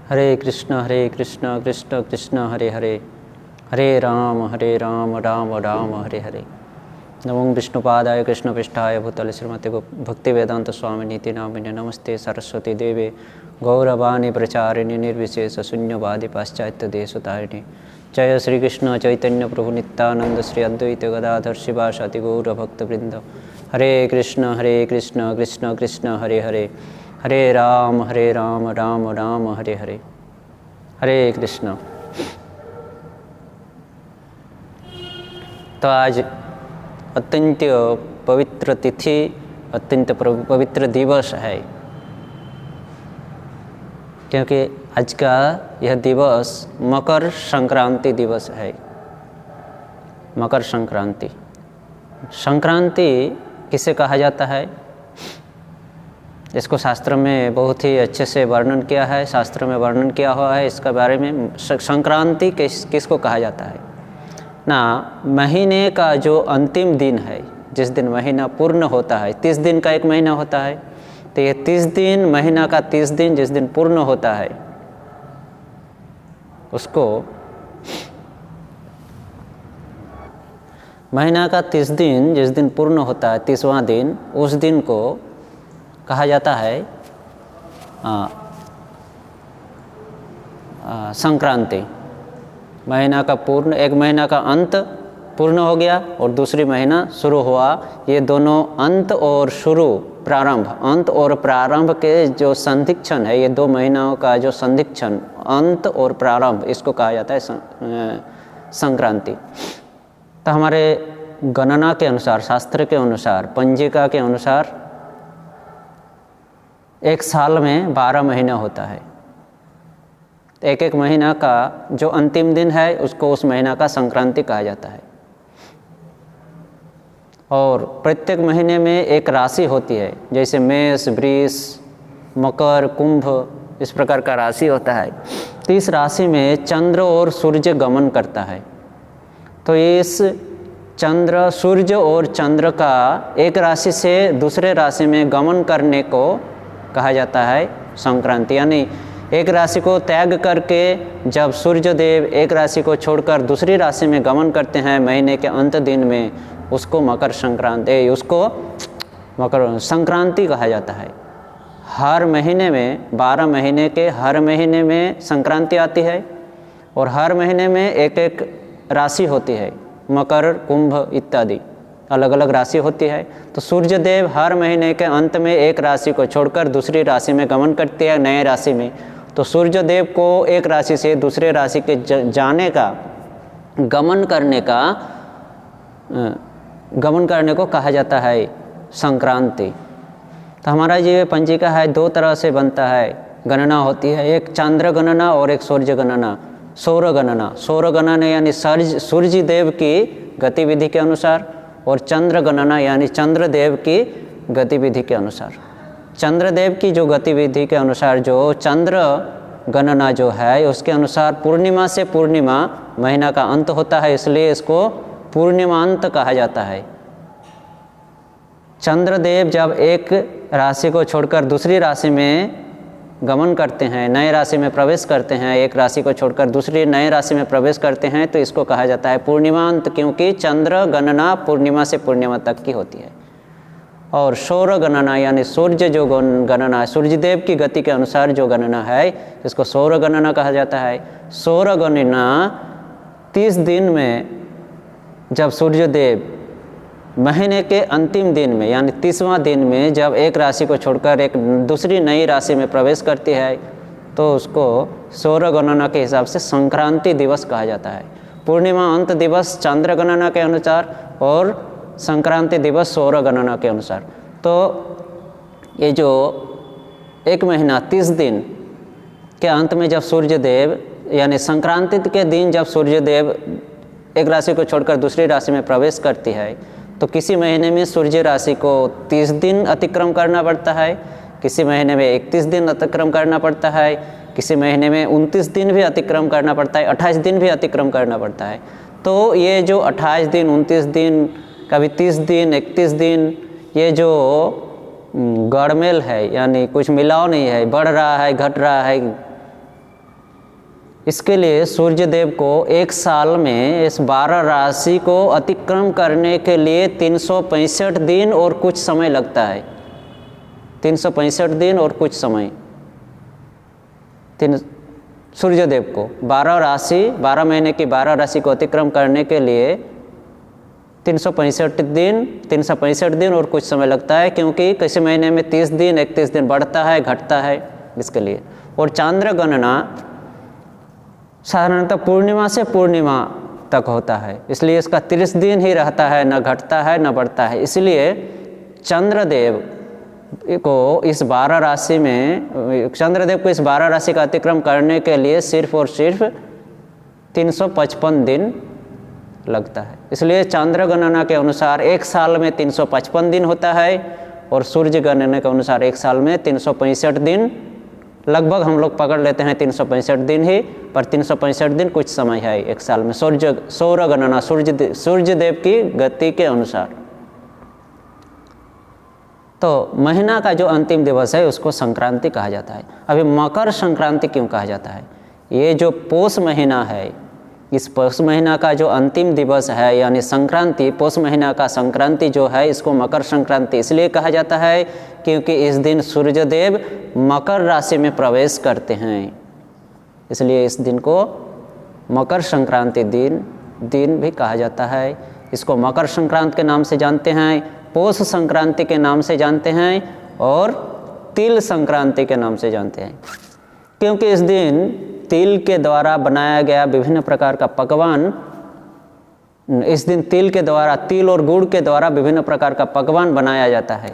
हरे कृष्ण कृष्ण कृष्ण हरे हरे, हरे राम राम राम हरे हरे। नमो विष्णुपादाय कृष्णपृष्ठाय भूतले श्रीमते भक्तिवेदांत स्वामिनीति नामिने नमस्ते सरस्वती देवे गौरवाणी प्रचारिणी निर्विशेष शून्यवादी पाश्चात्य देशतारिणी। जय श्री कृष्ण चैतन्य प्रभु नित्यानंद श्री अद्वैत गदाधर शिवासादि गौर भक्तवृंद। हरे कृष्ण कृष्ण कृष्ण हरे हरे, हरे राम राम राम हरे हरे। हरे कृष्ण। तो आज अत्यंत पवित्र तिथि, अत्यंत पवित्र दिवस है, क्योंकि आज का यह दिवस मकर संक्रांति दिवस है। मकर संक्रांति, संक्रांति किसे कहा जाता है, इसको शास्त्र में बहुत ही अच्छे से वर्णन किया है। शास्त्र में वर्णन किया हुआ है इसका बारे में। संक्रांति किसको कहा जाता है ना, महीने का जो अंतिम दिन है, जिस दिन महीना पूर्ण होता है। 30 दिन का एक महीना होता है, तो ये 30 दिन, महीना का 30 दिन जिस दिन पूर्ण होता है, उसको महीना का 30 दिन जिस दिन पूर्ण होता है, 30वां दिन, उस दिन को कहा जाता है संक्रांति। महीना का पूर्ण, एक महीना का अंत पूर्ण हो गया और दूसरी महीना शुरू हुआ। ये दोनों अंत और शुरू, प्रारंभ, अंत और प्रारंभ के जो संधिक्षण है, ये 2 महीनों का जो संधिक्षण, अंत और प्रारंभ, इसको कहा जाता है संक्रांति। तो हमारे गणना के अनुसार, शास्त्र के अनुसार, पंजिका के अनुसार एक साल में 12 महीना होता है। एक एक महीना का जो अंतिम दिन है उसको उस महीना का संक्रांति कहा जाता है। और प्रत्येक महीने में एक राशि होती है, जैसे मेष, वृष, मकर, कुंभ, इस प्रकार का राशि होता है। तो इस राशि में चंद्र और सूर्य गमन करता है। तो इस चंद्र, सूर्य और चंद्र का एक राशि से दूसरे राशि में गमन करने को कहा जाता है संक्रांति। यानी एक राशि को त्याग करके जब सूर्य देव एक राशि को छोड़कर दूसरी राशि में गमन करते हैं महीने के अंत दिन में, उसको मकर संक्रांति, उसको मकर संक्रांति कहा जाता है। हर महीने में, 12 महीने के हर महीने में संक्रांति आती है और हर महीने में एक एक राशि होती है, मकर, कुंभ इत्यादि अलग अलग राशि होती है। तो सूर्य देव हर महीने के अंत में एक राशि को छोड़कर दूसरी राशि में गमन करते हैं, नए राशि में। तो सूर्य देव को एक राशि से दूसरे राशि के जाने का, गमन करने को कहा जाता है संक्रांति। तो हमारा ये पंजिका है, 2 तरह से बनता है, गणना होती है, एक चांद्र गणना और एक सूर्य गणना, सौर गणना। सौर गणना यानी सूर्य देव की गतिविधि के अनुसार, और चंद्र गणना यानी चंद्रदेव की गतिविधि के अनुसार। चंद्रदेव की जो गतिविधि के अनुसार जो चंद्र गणना जो है, उसके अनुसार पूर्णिमा से पूर्णिमा महीना का अंत होता है, इसलिए इसको पूर्णिमांत कहा जाता है। चंद्रदेव जब एक राशि को छोड़कर दूसरी राशि में गमन करते हैं, नए राशि में प्रवेश करते हैं, एक राशि को छोड़कर दूसरी नए राशि में प्रवेश करते हैं, तो इसको कहा जाता है पूर्णिमांत, क्योंकि चंद्र गणना पूर्णिमा से पूर्णिमा तक की होती है। और सौर गणना यानी सूर्य जो गणना है, सूर्यदेव की गति के अनुसार जो गणना है, इसको सौर गणना कहा जाता है। सौर गणना 30 दिन में, जब सूर्यदेव महीने के अंतिम दिन में यानी 30वां दिन में जब एक राशि को छोड़कर एक दूसरी नई राशि में प्रवेश करती है, तो उसको सौर गणना के हिसाब से संक्रांति दिवस कहा जाता है। पूर्णिमा अंत दिवस चंद्र गणना के अनुसार और संक्रांति दिवस सौर गणना के अनुसार। तो ये जो एक महीना 30 दिन के अंत में जब सूर्यदेव, यानी संक्रांति के दिन जब सूर्यदेव एक राशि को छोड़कर दूसरी राशि में प्रवेश करती है, तो किसी महीने में सूर्य राशि को 30 दिन अतिक्रम करना पड़ता है, किसी महीने में 31 दिन अतिक्रम करना पड़ता है, किसी महीने में 29 दिन भी अतिक्रम करना पड़ता है, 28 दिन भी अतिक्रम करना पड़ता है। तो ये जो 28 दिन, 29 दिन, कभी 30 दिन, 31 दिन, ये जो गड़मेल है, यानी कुछ मिलाव नहीं है, बढ़ रहा है, घट रहा है, इसके लिए सूर्य देव को एक साल में इस 12 राशि को अतिक्रम करने के लिए 365 दिन और कुछ समय लगता है। 365 दिन और कुछ समय सूर्य देव को 12 महीने की 12 राशि को अतिक्रम करने के लिए 365 दिन और कुछ समय लगता है, क्योंकि किसी महीने में 30 दिन 31 दिन बढ़ता है घटता है इसके लिए। और चांद्र गणना साधारणतः पूर्णिमा से पूर्णिमा तक होता है, इसलिए इसका 30 दिन ही रहता है, न घटता है न बढ़ता है। इसलिए चंद्रदेव को इस 12 राशि का अतिक्रम करने के लिए सिर्फ और सिर्फ 355 दिन लगता है। इसलिए चांद्र गणना के अनुसार एक साल में 355 दिन होता है और सूर्य गणना के अनुसार एक साल में 365 दिन, लगभग हम लोग पकड़ लेते हैं 365 दिन ही, पर 365 दिन कुछ समय है एक साल में सौर गणना सूर्य देव की गति के अनुसार। तो महीना का जो अंतिम दिवस है उसको संक्रांति कहा जाता है। अभी मकर संक्रांति क्यों कहा जाता है? ये जो पौष महीना है, इस पौष महीना का जो अंतिम दिवस है यानी संक्रांति, पौष महीना का संक्रांति जो है, इसको मकर संक्रांति इसलिए कहा जाता है क्योंकि इस दिन सूर्यदेव मकर राशि में प्रवेश करते हैं, इसलिए इस दिन को मकर संक्रांति दिन भी कहा जाता है। इसको मकर संक्रांति के नाम से जानते हैं, पौष संक्रांति के नाम से जानते हैं और तिल संक्रांति के नाम से जानते हैं, क्योंकि इस दिन तिल के द्वारा बनाया गया विभिन्न प्रकार का पकवान, इस दिन तिल और गुड़ के द्वारा विभिन्न प्रकार का पकवान बनाया जाता है।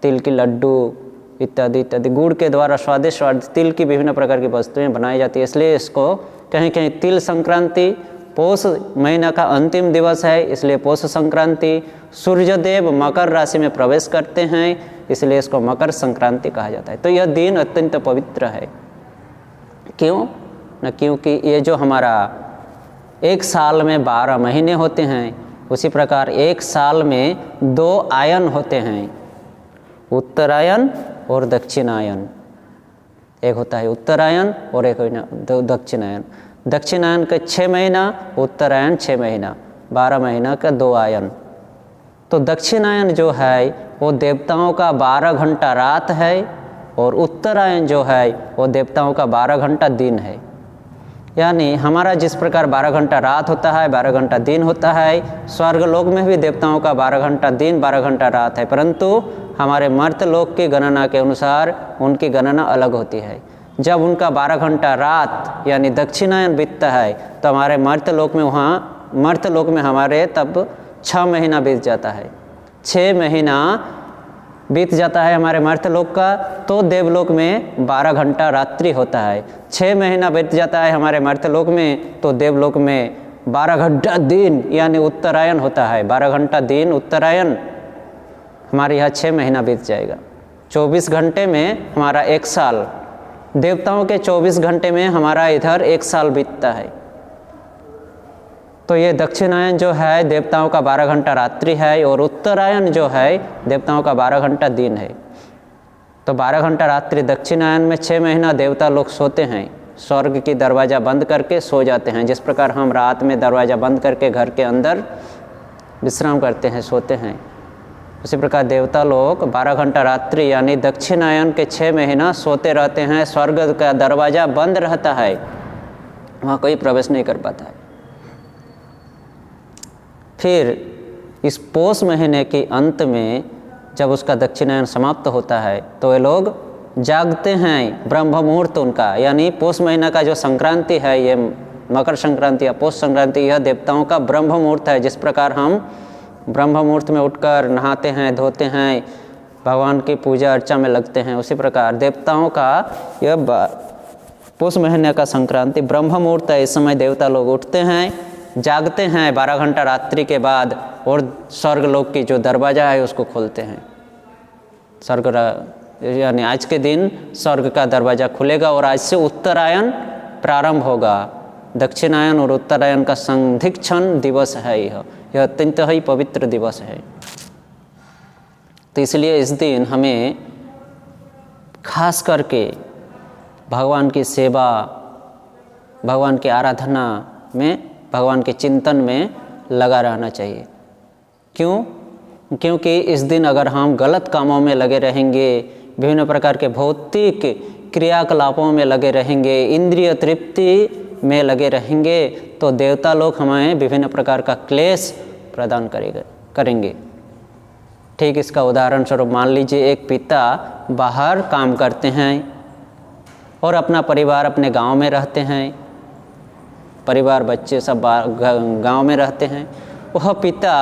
तिल की लड्डू इत्यादि इत्यादि, गुड़ के द्वारा स्वादिष्ट तिल की विभिन्न प्रकार की वस्तुएं बनाई जाती है, इसलिए इसको कहीं कहीं तिल संक्रांति, पौष महीना का अंतिम दिवस है इसलिए पौष संक्रांति। सूर्यदेव मकर राशि में प्रवेश करते हैं इसलिए इसको मकर संक्रांति कहा जाता है। तो यह दिन अत्यंत पवित्र है। क्यों न, क्योंकि ये जो हमारा एक साल में 12 महीने होते हैं, उसी प्रकार एक साल में 2 आयन होते हैं, उत्तरायण और दक्षिणायन। एक होता है उत्तरायण और एक दक्षिणायन। दक्षिणायन का 6 महीना, उत्तरायण 6 महीना, 12 महीना का 2 आयन। तो दक्षिणायन जो है वो देवताओं का 12 घंटा रात है और उत्तरायण जो है वो देवताओं का 12 घंटा दिन है। यानी हमारा जिस प्रकार 12 घंटा रात होता है, 12 घंटा दिन होता है, स्वर्गलोक में भी देवताओं का 12 घंटा दिन 12 घंटा रात है, परंतु हमारे मर्त्यलोक की गणना के अनुसार उनकी गणना अलग होती है। जब उनका 12 घंटा रात यानी दक्षिणायन बीतता है तो हमारे मर्त्यलोक में हमारे तब 6 महीना बीत जाता है। 6 महीना बीत जाता है हमारे मर्त्यलोक का, तो देवलोक में 12 घंटा रात्रि होता है। 6 महीना बीत जाता है हमारे मर्त्यलोक में, तो देवलोक में 12 घंटा दिन यानी उत्तरायण होता है। 12 घंटा दिन उत्तरायण, हमारे यहाँ 6 महीना बीत जाएगा। 24 घंटे में हमारा एक साल, देवताओं के 24 घंटे में हमारा इधर एक साल बीतता है। तो ये दक्षिणायन जो है देवताओं का 12 घंटा रात्रि है और उत्तरायण जो है देवताओं का 12 घंटा दिन है। तो 12 घंटा रात्रि दक्षिणायन में 6 महीना देवता लोग सोते हैं, स्वर्ग की दरवाज़ा बंद करके सो जाते हैं। जिस प्रकार हम रात में दरवाज़ा बंद करके घर के अंदर विश्राम करते हैं, सोते हैं, उसी प्रकार देवता लोग 12 घंटा रात्रि यानी दक्षिणायन के 6 महीना सोते रहते हैं। स्वर्ग का दरवाज़ा बंद रहता है, वहाँ कोई प्रवेश नहीं कर पाता है। फिर इस पौष महीने के अंत में जब उसका दक्षिणायन समाप्त होता है तो वे लोग जागते हैं। ब्रह्म मुहूर्त उनका, यानी पौष महीना का जो संक्रांति है, ये मकर संक्रांति या पौष संक्रांति, यह देवताओं का ब्रह्म मुहूर्त है। जिस प्रकार हम ब्रह्म मुहूर्त में उठकर नहाते हैं, धोते हैं, भगवान की पूजा अर्चा में लगते हैं, उसी प्रकार देवताओं का यह पौष महीने का संक्रांति ब्रह्म मुहूर्त है। इस समय देवता लोग उठते हैं, जागते हैं 12 घंटा रात्रि के बाद और स्वर्गलोक की जो दरवाज़ा है उसको खोलते हैं। स्वर्ग यानी आज के दिन स्वर्ग का दरवाज़ा खुलेगा और आज से उत्तरायण प्रारंभ होगा। दक्षिणायन और उत्तरायण का संधिक्षण दिवस है यह अत्यंत ही पवित्र दिवस है। तो इसलिए इस दिन हमें खास करके भगवान की सेवा भगवान की आराधना में, भगवान के चिंतन में लगा रहना चाहिए। क्यों? क्योंकि इस दिन अगर हम गलत कामों में लगे रहेंगे, विभिन्न प्रकार के भौतिक क्रियाकलापों में लगे रहेंगे, इंद्रिय तृप्ति में लगे रहेंगे, तो देवता लोग हमें विभिन्न प्रकार का क्लेश प्रदान करेंगे। ठीक इसका उदाहरण स्वरूप मान लीजिए एक पिता बाहर काम करते हैं और अपना परिवार अपने गांव में रहते हैं, परिवार बच्चे सब गांव में रहते हैं। वह पिता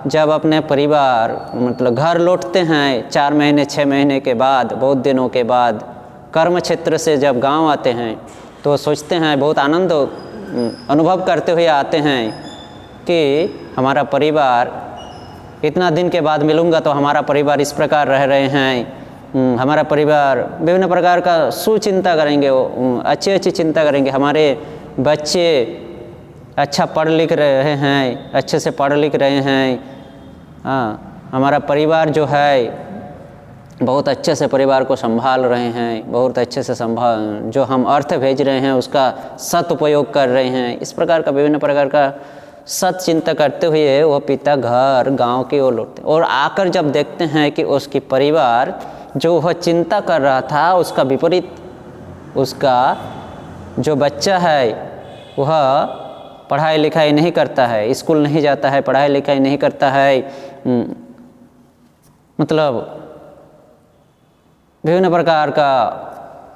जब अपने परिवार मतलब घर लौटते हैं 4 महीने 6 महीने के बाद, बहुत दिनों के बाद कर्म क्षेत्र से जब गांव आते हैं, तो सोचते हैं, बहुत आनंद अनुभव करते हुए आते हैं कि हमारा परिवार, इतना दिन के बाद मिलूँगा तो हमारा परिवार इस प्रकार रह रहे हैं, हमारा परिवार विभिन्न प्रकार का सुचिंता करेंगे, अच्छी चिंता करेंगे, हमारे बच्चे अच्छा पढ़ लिख रहे हैं, अच्छे से पढ़ लिख रहे हैं, हमारा परिवार जो है बहुत अच्छे से परिवार को संभाल रहे हैं, बहुत अच्छे से जो हम अर्थ भेज रहे हैं उसका सदुपयोग कर रहे हैं। इस प्रकार का विभिन्न प्रकार का सत चिंता करते हुए वो पिता घर गांव की ओर लौटते और आकर जब देखते हैं कि उसकी परिवार जो वह चिंता कर रहा था उसका विपरीत, उसका जो बच्चा है वह पढ़ाई लिखाई नहीं करता है, स्कूल नहीं जाता है, पढ़ाई लिखाई नहीं करता है, मतलब विभिन्न प्रकार का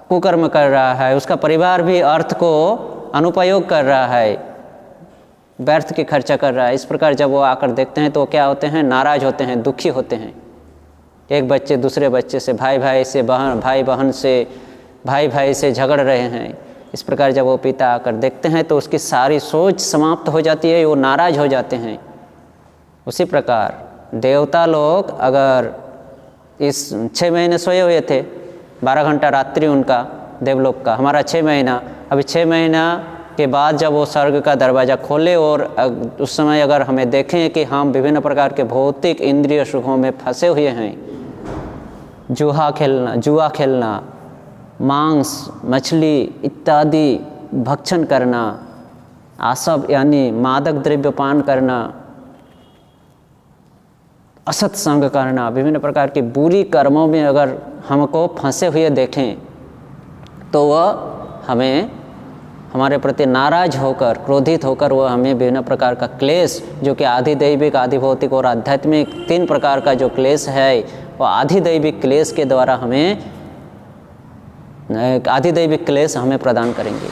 कुकर्म कर रहा है, उसका परिवार भी अर्थ को अनुपयोग कर रहा है, व्यर्थ के खर्चा कर रहा है। इस प्रकार जब वो आकर देखते हैं तो क्या होते हैं, नाराज होते हैं, दुखी होते हैं। एक बच्चे दूसरे बच्चे से, भाई भाई से, भाई बहन से, भाई भाई से झगड़ रहे हैं। इस प्रकार जब वो पिता आकर देखते हैं तो उसकी सारी सोच समाप्त हो जाती है, वो नाराज हो जाते हैं। उसी प्रकार देवता लोग अगर इस 6 महीने सोए हुए थे, 12 घंटा रात्रि उनका देवलोक का, हमारा 6 महीना, अभी 6 महीना के बाद जब वो स्वर्ग का दरवाज़ा खोले और उस समय अगर हमें देखें कि हम विभिन्न प्रकार के भौतिक इंद्रिय सुखों में फंसे हुए हैं, जुआ खेलना, मांस मछली इत्यादि भक्षण करना, आसव यानी मादक द्रव्य पान करना, असत्संग करना, विभिन्न प्रकार की बुरी कर्मों में अगर हमको फंसे हुए देखें तो वह हमें हमारे प्रति नाराज होकर, क्रोधित होकर वह हमें विभिन्न प्रकार का क्लेश, जो कि आधिदैविक, आधिभौतिक और आध्यात्मिक 3 प्रकार का जो क्लेश है, वह आधिदैविक क्लेश के द्वारा हमें, आधिदैविक क्लेश हमें प्रदान करेंगे।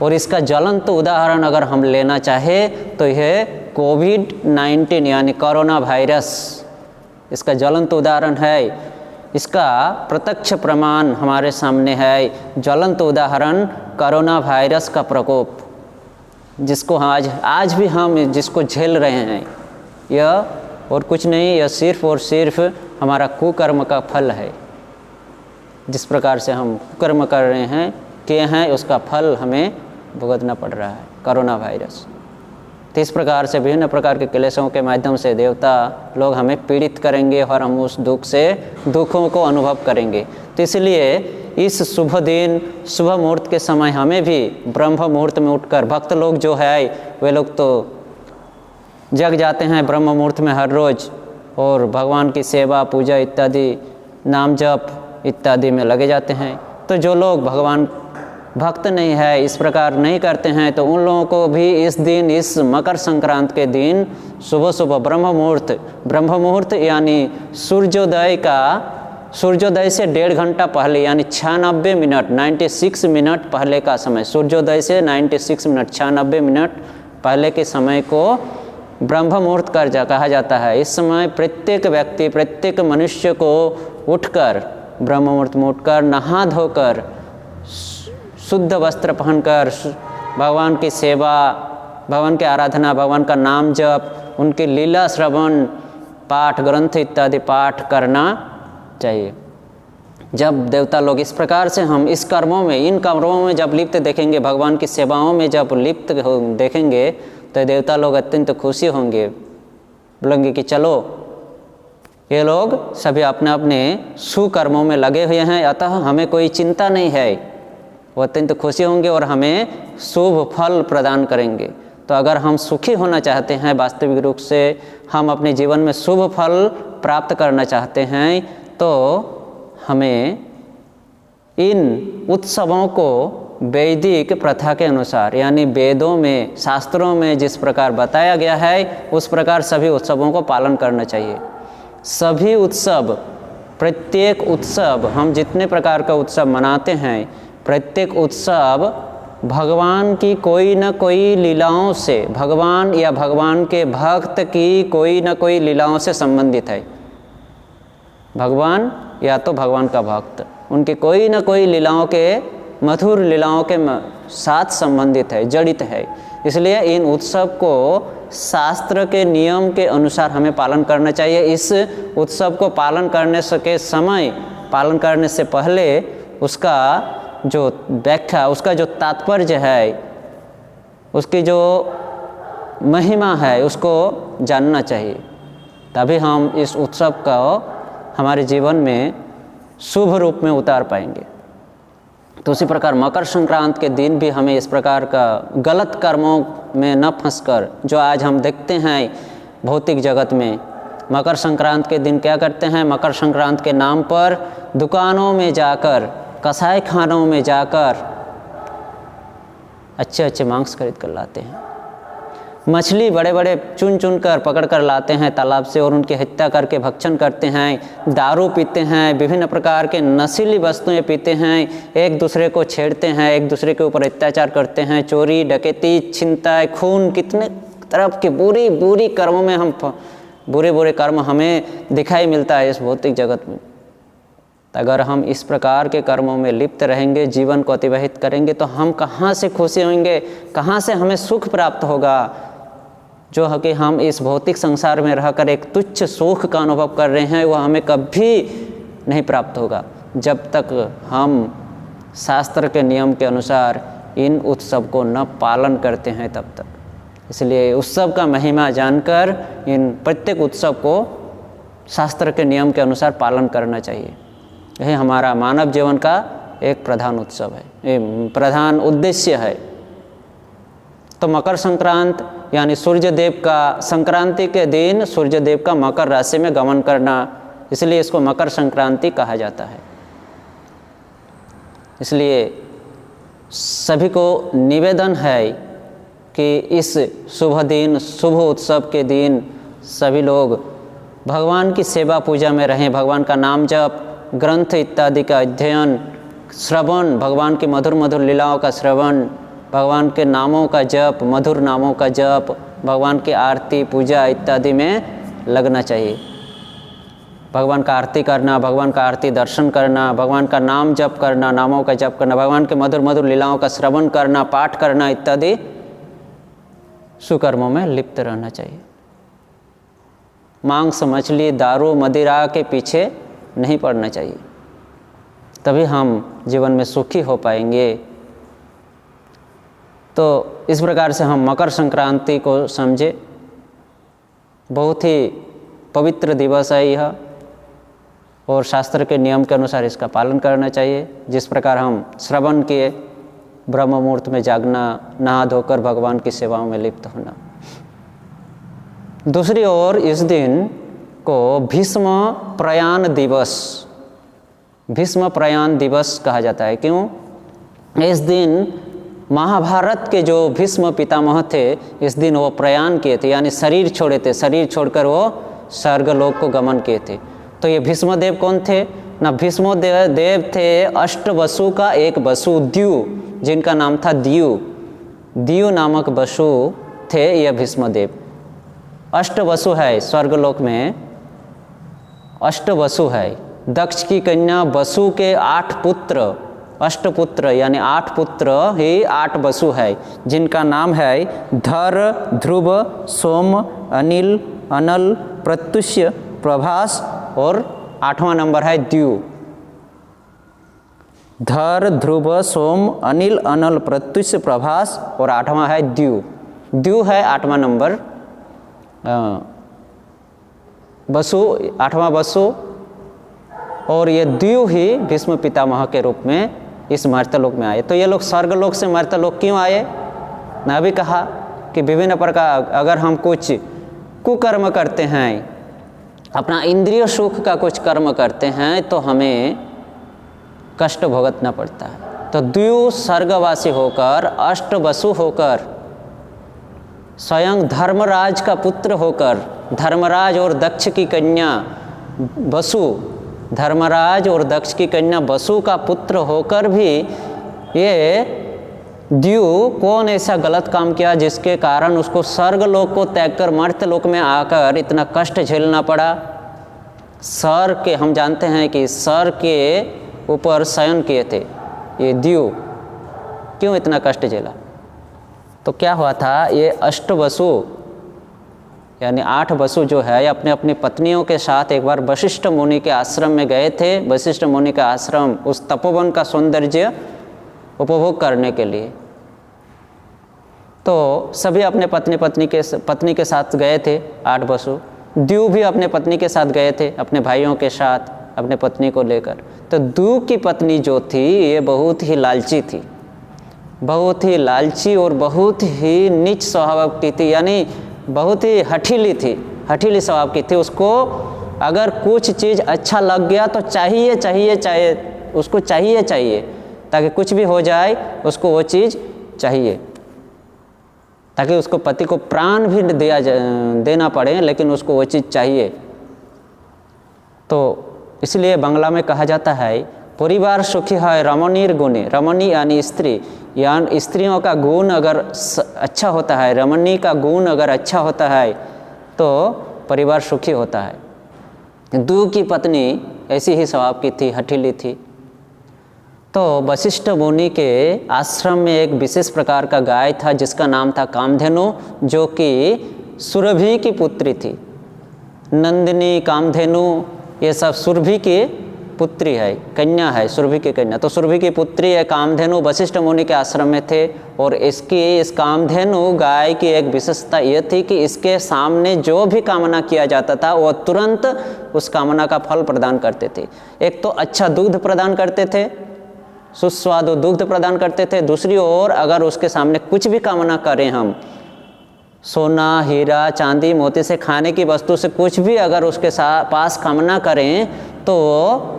और इसका ज्वलंत उदाहरण अगर हम लेना चाहें तो यह कोविड-19 यानी कोरोना वायरस इसका ज्वलंत उदाहरण है। इसका प्रत्यक्ष प्रमाण हमारे सामने है, ज्वलंत उदाहरण कोरोना वायरस का प्रकोप, जिसको आज भी हम जिसको झेल रहे हैं, यह और कुछ नहीं, यह सिर्फ और सिर्फ हमारा कुकर्म का फल है। जिस प्रकार से हम कुकर्म कर रहे हैं, किए हैं, उसका फल हमें भुगतना पड़ रहा है, कोरोना वायरस। तो इस प्रकार से विभिन्न प्रकार के क्लेशों के माध्यम से देवता लोग हमें पीड़ित करेंगे और हम उस दुखों को अनुभव करेंगे। तो इसलिए इस शुभ दिन, शुभ मुहूर्त के समय हमें भी ब्रह्म मुहूर्त में उठकर, भक्त लोग जो है वे लोग तो जग जाते हैं ब्रह्म मुहूर्त में हर रोज़ और भगवान की सेवा, पूजा इत्यादि, नाम जप इत्यादि में लगे जाते हैं। तो जो लोग भगवान भक्त नहीं है, इस प्रकार नहीं करते हैं, तो उन लोगों को भी इस दिन, इस मकर संक्रांति के दिन सुबह सुबह ब्रह्म मुहूर्त यानी सूर्योदय से 1.5 घंटा पहले यानी 96 मिनट 96 मिनट पहले का समय, सूर्योदय से 96 मिनट 96 मिनट पहले के समय को ब्रह्म मुहूर्त कहा जाता है। इस समय प्रत्येक व्यक्ति, प्रत्येक मनुष्य को उठकर, ब्रह्म मुहूर्त में उठकर, नहा धोकर, शुद्ध वस्त्र पहनकर भगवान की सेवा, भगवान की आराधना, भगवान का नाम जप, उनकी लीला श्रवण, पाठ ग्रंथ इत्यादि पाठ करना चाहिए। जब देवता लोग इस प्रकार से हम इन कर्मों में जब लिप्त देखेंगे, भगवान की सेवाओं में जब लिप्त देखेंगे, तो देवता लोग अत्यंत खुशी होंगे, बोलेंगे कि चलो ये लोग सभी अपने अपने सुकर्मों में लगे हुए हैं, अतः हमें कोई चिंता नहीं है, वो अत्यंत खुशी होंगे और हमें शुभ फल प्रदान करेंगे। तो अगर हम सुखी होना चाहते हैं, वास्तविक रूप से हम अपने जीवन में शुभ फल प्राप्त करना चाहते हैं, तो हमें इन उत्सवों को वैदिक प्रथा के अनुसार, यानी वेदों में, शास्त्रों में जिस प्रकार बताया गया है उस प्रकार सभी उत्सवों को पालन करना चाहिए। सभी उत्सव, प्रत्येक उत्सव, हम जितने प्रकार का उत्सव मनाते हैं, प्रत्येक उत्सव भगवान की कोई न कोई लीलाओं से, भगवान या भगवान के भक्त की कोई न कोई लीलाओं से संबंधित है। भगवान या तो भगवान का भक्त, उनके कोई न कोई लीलाओं के, मधुर लीलाओं के साथ संबंधित है, जड़ित है। इसलिए इन उत्सव को शास्त्र के नियम के अनुसार हमें पालन करना चाहिए। इस उत्सव को पालन करने के समय, पालन करने से पहले उसका जो व्याख्या, उसका जो तात्पर्य है, उसकी जो महिमा है, उसको जानना चाहिए। तभी हम इस उत्सव को हमारे जीवन में शुभ रूप में उतार पाएंगे। तो उसी प्रकार मकर संक्रांति के दिन भी हमें इस प्रकार का गलत कर्मों में न फंसकर, जो आज हम देखते हैं भौतिक जगत में, मकर संक्रांति के दिन क्या करते हैं, मकर संक्रांति के नाम पर दुकानों में जाकर, कसाई खानों में जाकर अच्छे अच्छे मांस खरीद कर लाते हैं। मछली बड़े बड़े चुन चुन कर पकड़ कर लाते हैं तालाब से और उनकी हत्या करके भक्षण करते हैं। दारू पीते हैं, विभिन्न प्रकार के नशीली वस्तुएं पीते हैं, एक दूसरे को छेड़ते हैं, एक दूसरे के ऊपर अत्याचार करते हैं, चोरी डकैती, छिनताई, खून, कितने तरफ के बुरी बुरी कर्मों में हम, बुरे बुरे कर्म हमें दिखाई मिलता है इस भौतिक जगत में। अगर हम इस प्रकार के कर्मों में लिप्त रहेंगे, जीवन को अतिवाहित करेंगे, तो हम कहाँ से खुशी होंगे, कहाँ से हमें सुख प्राप्त होगा, जो है कि हम इस भौतिक संसार में रहकर एक तुच्छ सुख का अनुभव कर रहे हैं, वह हमें कभी नहीं प्राप्त होगा जब तक हम शास्त्र के नियम के अनुसार इन उत्सव को न पालन करते हैं तब तक। इसलिए उत्सव का महिमा जानकर इन प्रत्येक उत्सव को शास्त्र के नियम के अनुसार पालन करना चाहिए। यही हमारा मानव जीवन का एक प्रधान उत्सव है, प्रधान उद्देश्य है। तो मकर संक्रांति यानी सूर्य देव का, संक्रांति के दिन सूर्य देव का मकर राशि में गमन करना, इसलिए इसको मकर संक्रांति कहा जाता है। इसलिए सभी को निवेदन है कि इस शुभ दिन, शुभ उत्सव के दिन सभी लोग भगवान की सेवा पूजा में रहें, भगवान का नाम जप, ग्रंथ इत्यादि का अध्ययन, श्रवण, भगवान की मधुर मधुर लीलाओं का श्रवण, भगवान के नामों का जप, मधुर नामों का जप, भगवान की आरती पूजा इत्यादि में लगना चाहिए। भगवान का आरती करना, भगवान का आरती दर्शन करना, भगवान का नाम जप करना, नामों का जप करना, भगवान के मधुर मधुर लीलाओं का श्रवण करना, पाठ करना इत्यादि सुकर्मों में लिप्त रहना चाहिए। मांस, मछली, दारू, मदिरा के पीछे नहीं पड़ना चाहिए, तभी हम जीवन में सुखी हो पाएंगे। तो इस प्रकार से हम मकर संक्रांति को समझे, बहुत ही पवित्र दिवस है यह, और शास्त्र के नियम के अनुसार इसका पालन करना चाहिए। जिस प्रकार हम श्रवण किए, ब्रह्म मुहूर्त में जागना, नहा धोकर भगवान की सेवाओं में लिप्त होना। दूसरी ओर इस दिन को भीष्म प्रयाण दिवस, भीष्म प्रयाण दिवस कहा जाता है। क्यों? इस दिन महाभारत के जो भीष्म पितामह थे, इस दिन वो प्रयाण किए थे, यानी शरीर छोड़े थे, शरीर छोड़कर वो स्वर्गलोक को गमन किए थे। तो ये भीष्मदेव कौन थे? ना भीष्मदेव थे अष्टवसु का एक वसु द्यू, जिनका नाम था द्यू। द्यू नामक वसु थे यह भीष्मदेव। अष्टवसु है स्वर्गलोक में, अष्टवसु है। दक्ष की कन्या वसु के 8 पुत्र, अष्टपुत्र यानी 8 पुत्र ही 8 वसु है, जिनका नाम है धर, ध्रुव, सोम, अनिल, अनल, प्रत्युष्य, प्रभास और 8वां नंबर है द्यू। धर, ध्रुव, सोम, अनिल, अनल, प्रत्युष्य, प्रभास और 8वां है द्यू। द्यू है 8वां नंबर, वसु 8वां वसु, और ये द्यू ही भीष्म पितामह के रूप में इस मर्त्यलोक में आए। तो ये लोग स्वर्गलोक से मर्त्यलोक क्यों आए? मैं अभी कहा कि विभिन्न प्रकार, अगर हम कुछ कुकर्म करते हैं, अपना इंद्रिय सुख का कुछ कर्म करते हैं, तो हमें कष्ट भुगतना पड़ता है। तो द्यू स्वर्गवासी होकर, अष्टवसु होकर, स्वयं धर्मराज का पुत्र होकर, धर्मराज और दक्ष की कन्या वसु, धर्मराज और दक्ष की कन्या वसु का पुत्र होकर भी ये द्यू कौन ऐसा गलत काम किया जिसके कारण उसको स्वर्गलोक को त्याग कर मर्त्यलोक में आकर इतना कष्ट झेलना पड़ा? सर के, हम जानते हैं कि सर के ऊपर शयन किए थे ये द्यू, क्यों इतना कष्ट झेला? तो क्या हुआ था, ये अष्टवसु यानी 8 वसु जो है अपने अपनी पत्नियों के साथ एक बार वशिष्ठ मुनि के आश्रम में गए थे। वशिष्ठ मुनि का आश्रम, उस तपोवन का सौंदर्य उपभोग करने के लिए। तो सभी अपने पत्नी के साथ गए थे 8 वसु। द्यू भी अपने पत्नी के साथ गए थे, अपने भाइयों के साथ अपने पत्नी को लेकर। तो द्यू की पत्नी जो थी ये बहुत ही लालची थी, बहुत ही लालची और बहुत ही नीच स्वभाव की थी, यानी बहुत ही हठीली थी, हठीली स्वभाव की थी। उसको अगर कुछ चीज़ अच्छा लग गया तो चाहिए, उसको चाहिए, ताकि कुछ भी हो जाए उसको वो चीज़ चाहिए, ताकि उसको पति को प्राण भी देना पड़े, लेकिन उसको वो चीज़ चाहिए। तो इसलिए बांग्ला में कहा जाता है, परिवार सुखी है रमणीर गुणे। रमणी यानी स्त्री, यानी स्त्रियों का गुण अगर अच्छा होता है, रमणी का गुण अगर अच्छा होता है तो परिवार सुखी होता है। द्यू की पत्नी ऐसी ही स्वभाव की थी, हठीली थी। तो वशिष्ठ मुनि के आश्रम में एक विशेष प्रकार का गाय था जिसका नाम था कामधेनु, जो कि सुरभि की पुत्री थी। नंदिनी, कामधेनु, ये सब सुरभि की पुत्री है, कन्या है, सुरभि की कन्या। तो सुरभि की पुत्री है कामधेनु, वशिष्ठ मुनि के आश्रम में थे। और इस कामधेनु गाय की एक विशेषता यह थी कि इसके सामने जो भी कामना किया जाता था वो तुरंत उस कामना का फल प्रदान करते थे। एक तो अच्छा दूध प्रदान करते थे, सुस्वादु दुग्ध प्रदान करते थे। दूसरी ओर अगर उसके सामने कुछ भी कामना करें हम, सोना, हीरा, चांदी, मोती से खाने की वस्तु से कुछ भी अगर उसके पास कामना करें तो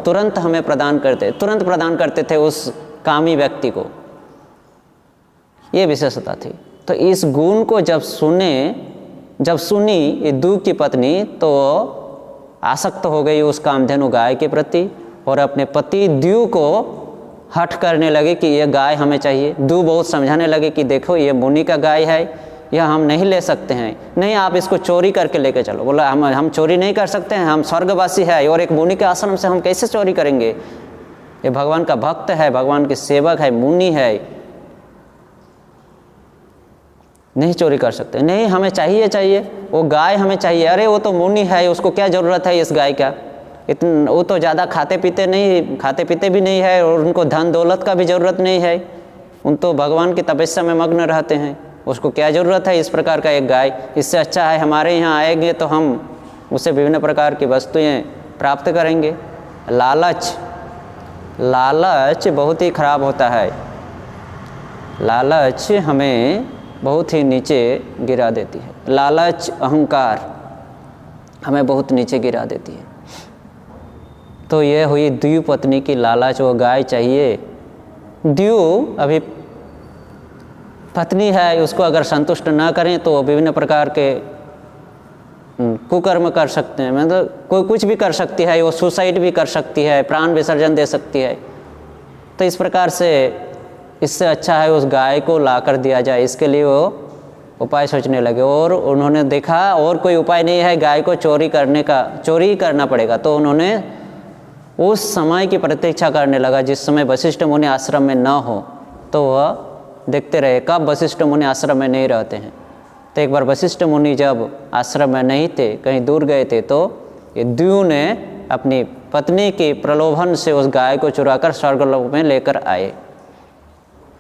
तुरंत हमें तुरंत प्रदान करते थे उस कामी व्यक्ति को। ये विशेषता थी। तो इस गुण को जब सुनी ये द्यू की पत्नी तो आसक्त हो गई उस कामधेनु गाय के प्रति और अपने पति द्यू को हठ करने लगे कि ये गाय हमें चाहिए। द्यू बहुत समझाने लगे कि देखो ये मुनि का गाय है, यह हम नहीं ले सकते हैं, नहीं आप इसको चोरी करके लेके चलो। बोला हम चोरी नहीं कर सकते हैं, हम स्वर्गवासी है और एक मुनि के आश्रम से हम कैसे चोरी करेंगे? ये भगवान का भक्त है, भगवान के सेवक है, मुनि है, नहीं चोरी कर सकते। नहीं हमें चाहिए, वो गाय हमें चाहिए। अरे वो तो मुनि है, उसको क्या ज़रूरत है इस गाय का? वो तो ज़्यादा खाते पीते भी नहीं है और उनको धन दौलत का भी ज़रूरत नहीं है। उन तो भगवान की तपस्या में मग्न रहते हैं, उसको क्या ज़रूरत है इस प्रकार का एक गाय? इससे अच्छा है हमारे यहाँ आएंगे तो हम उससे विभिन्न प्रकार की वस्तुएं प्राप्त करेंगे। लालच बहुत ही खराब होता है। लालच हमें बहुत ही नीचे गिरा देती है। लालच, अहंकार हमें बहुत नीचे गिरा देती है। तो ये हुई द्यू पत्नी की लालच, वो गाय चाहिए। द्यू अभी पत्नी है, उसको अगर संतुष्ट ना करें तो विभिन्न प्रकार के कुकर्म कर सकते हैं, मतलब कोई कुछ भी कर सकती है, वो सुसाइड भी कर सकती है, प्राण विसर्जन दे सकती है। तो इस प्रकार से इससे अच्छा है उस गाय को ला कर दिया जाए। इसके लिए वो उपाय सोचने लगे और उन्होंने देखा और कोई उपाय नहीं है, गाय को चोरी करना पड़ेगा। तो उन्होंने उस समय की प्रतीक्षा करने लगा जिस समय वशिष्ठ मुनि आश्रम में न हो। तो वह देखते रहे कब वशिष्ठ मुनि आश्रम में नहीं रहते हैं। तो एक बार वशिष्ठ मुनि जब आश्रम में नहीं थे, कहीं दूर गए थे, तो ये द्यू ने अपनी पत्नी के प्रलोभन से उस गाय को चुराकर स्वर्गलोक में लेकर आए।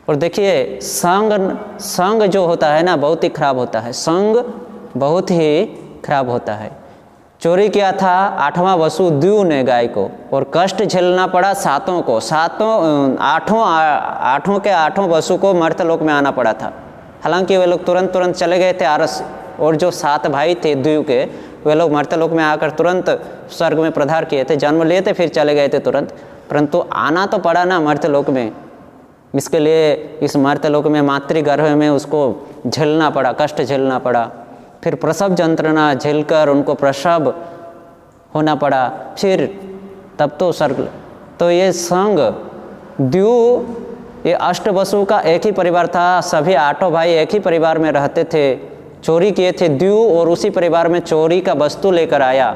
और देखिए संग जो होता है ना बहुत ही खराब होता है। संग बहुत ही खराब होता है। चोरी किया था 8वां वसु द्यू ने गाय को, और कष्ट झेलना पड़ा सातों को। आठों के आठों वसु को मर्त्यलोक में आना पड़ा था। हालांकि वे लोग तुरंत चले गए थे आरस, और जो 7 भाई थे द्यू के, वे लोग मर्त्यलोक में आकर तुरंत स्वर्ग में प्रधार किए थे, जन्म लिए थे, फिर चले गए थे तुरंत। परंतु आना तो पड़ा ना मर्त्यलोक में। इसके लिए इस मर्त्यलोक में मातृगर्भ में उसको झेलना पड़ा, कष्ट झेलना पड़ा। फिर प्रसव यंत्रणा झेलकर उनको प्रसव होना पड़ा, फिर तब तो स्वर्ग। तो ये संग द्यू, ये अष्टवसु का एक ही परिवार था। सभी 8 भाई एक ही परिवार में रहते थे। चोरी किए थे द्यू, और उसी परिवार में चोरी का वस्तु लेकर आया।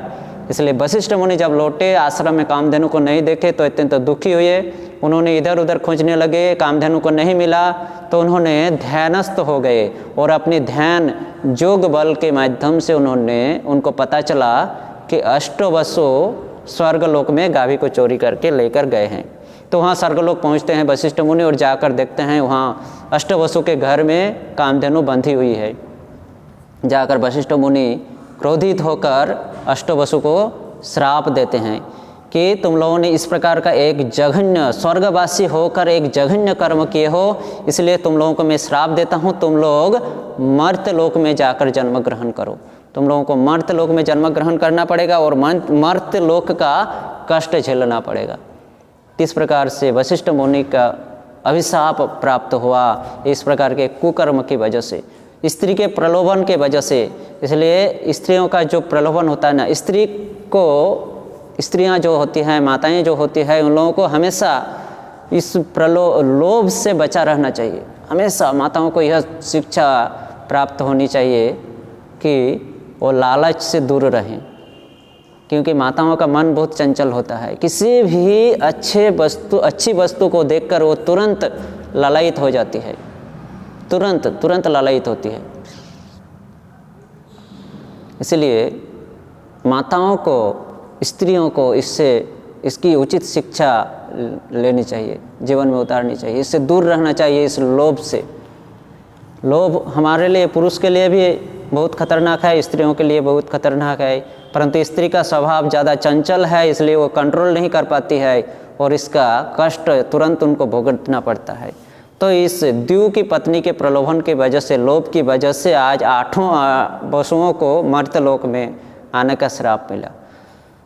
इसलिए वशिष्ठ मुनि जब लौटे आश्रम में कामधेनु को नहीं देखे तो अत्यंत दुखी हुए। उन्होंने इधर उधर खोजने लगे, कामधेनु को नहीं मिला तो उन्होंने ध्यानस्थ हो गए, और अपने ध्यान जोग बल के माध्यम से उनको पता चला कि अष्टवसु स्वर्गलोक में गाभी को चोरी करके लेकर गए हैं। तो वहाँ स्वर्गलोक पहुँचते हैं वशिष्ठ मुनि, और जाकर देखते हैं वहाँ अष्टवसु के घर में कामधेनु बंधी हुई है। जाकर वशिष्ठ मुनि क्रोधित होकर अष्टवसु को श्राप देते हैं कि तुम लोगों ने इस प्रकार का एक जघन्य, स्वर्गवासी होकर एक जघन्य कर्म किए हो, इसलिए तुम लोगों को मैं श्राप देता हूँ, तुम लोग मर्त्यलोक में जाकर जन्म ग्रहण करो। तुम लोगों को मर्त्यलोक में जन्म ग्रहण करना पड़ेगा, और मर्त्यलोक का कष्ट झेलना पड़ेगा। किस प्रकार से वशिष्ठ मुनि का अभिशाप प्राप्त हुआ, इस प्रकार के कुकर्म की वजह से, स्त्री के प्रलोभन के वजह से। इसलिए स्त्रियों का जो प्रलोभन होता है ना, स्त्रियां जो होती हैं, माताएं जो होती हैं, उन लोगों को हमेशा इस लोभ से बचा रहना चाहिए। हमेशा माताओं को यह शिक्षा प्राप्त होनी चाहिए कि वो लालच से दूर रहें, क्योंकि माताओं का मन बहुत चंचल होता है। किसी भी अच्छी वस्तु को देखकर वो तुरंत लालायित हो जाती है, तुरंत लालायित होती है। इसलिए माताओं को, स्त्रियों को इसकी उचित शिक्षा लेनी चाहिए, जीवन में उतारनी चाहिए, इससे दूर रहना चाहिए, इस लोभ से। लोभ हमारे लिए, पुरुष के लिए भी बहुत खतरनाक है, स्त्रियों के लिए बहुत खतरनाक है। परंतु स्त्री का स्वभाव ज़्यादा चंचल है, इसलिए वो कंट्रोल नहीं कर पाती है, और इसका कष्ट तुरंत उनको भुगतना पड़ता है। तो इस द्यू की पत्नी के प्रलोभन की वजह से, लोभ की वजह से आज 8 वसुओं को मर्त्यलोक में आने का श्राप मिला।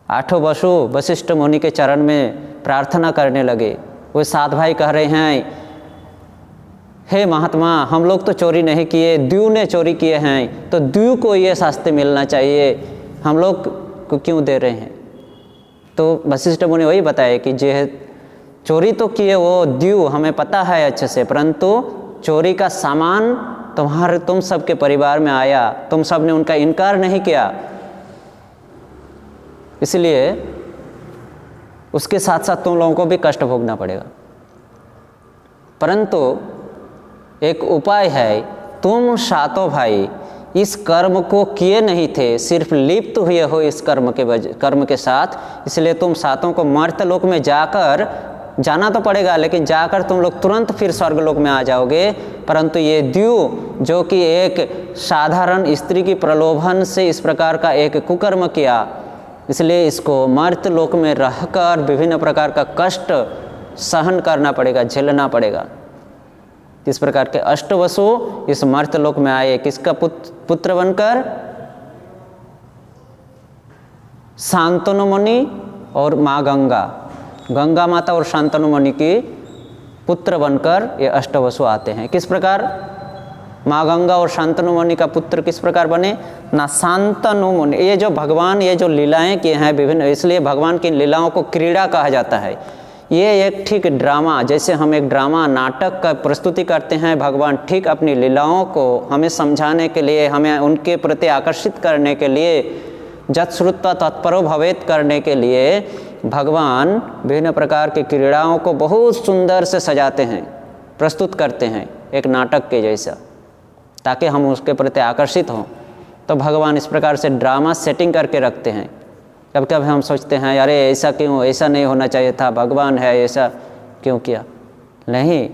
8 वसु वशिष्ठ मुनि के चरण में प्रार्थना करने लगे। वो 7 भाई कह रहे हैं, हे महात्मा, हम लोग तो चोरी नहीं किए, द्यू ने चोरी किए हैं, तो द्यू को ये शास्ति मिलना चाहिए, हम लोग को क्यों दे रहे हैं? तो वशिष्ठ मुनि वही बताए कि जे चोरी तो किए वो द्यू, हमें पता है अच्छे से, परंतु चोरी का सामान तुम सबके परिवार में आया, तुम सब ने उनका इनकार नहीं किया, इसलिए उसके साथ साथ तुम लोगों को भी कष्ट भोगना पड़ेगा। परंतु एक उपाय है, तुम 7 भाई इस कर्म को किए नहीं थे, सिर्फ लिप्त हुए हो इस कर्म के साथ, इसलिए तुम 7 को मर्त्यलोक में जाना तो पड़ेगा, लेकिन जाकर तुम लोग तुरंत फिर स्वर्गलोक में आ जाओगे। परंतु ये द्यू, जो कि एक साधारण स्त्री की प्रलोभन से इस प्रकार का एक कुकर्म किया, इसलिए इसको मर्त्यलोक में रहकर विभिन्न प्रकार का कष्ट सहन करना पड़ेगा, झेलना पड़ेगा। इस प्रकार के अष्टवसु इस मर्त्यलोक में आए, किसका पुत्र बनकर? शांतनु मुनि और माँ गंगा माता और शांतनु मुनि की पुत्र बनकर ये अष्टवसु आते हैं। किस प्रकार माँ गंगा और शांतनु मुनि का पुत्र किस प्रकार बने ना? शांतनु मुनि, ये जो भगवान ये जो लीलाएं किए हैं विभिन्न, इसलिए भगवान की लीलाओं को क्रीड़ा कहा जाता है। ये एक ठीक ड्रामा, जैसे हम एक ड्रामा नाटक का प्रस्तुति करते हैं, भगवान ठीक अपनी लीलाओं को हमें समझाने के लिए, हमें उनके प्रति आकर्षित करने के लिए, जत्श्रुत्वा तत्परो भवेत करने के लिए भगवान विभिन्न प्रकार की क्रीड़ाओं को बहुत सुंदर से सजाते हैं, प्रस्तुत करते हैं एक नाटक के जैसा, ताकि हम उसके प्रति आकर्षित हों। तो भगवान इस प्रकार से ड्रामा सेटिंग करके रखते हैं। कभी कभी हम सोचते हैं अरे ऐसा क्यों, ऐसा नहीं होना चाहिए था, भगवान है ऐसा क्यों किया? नहीं,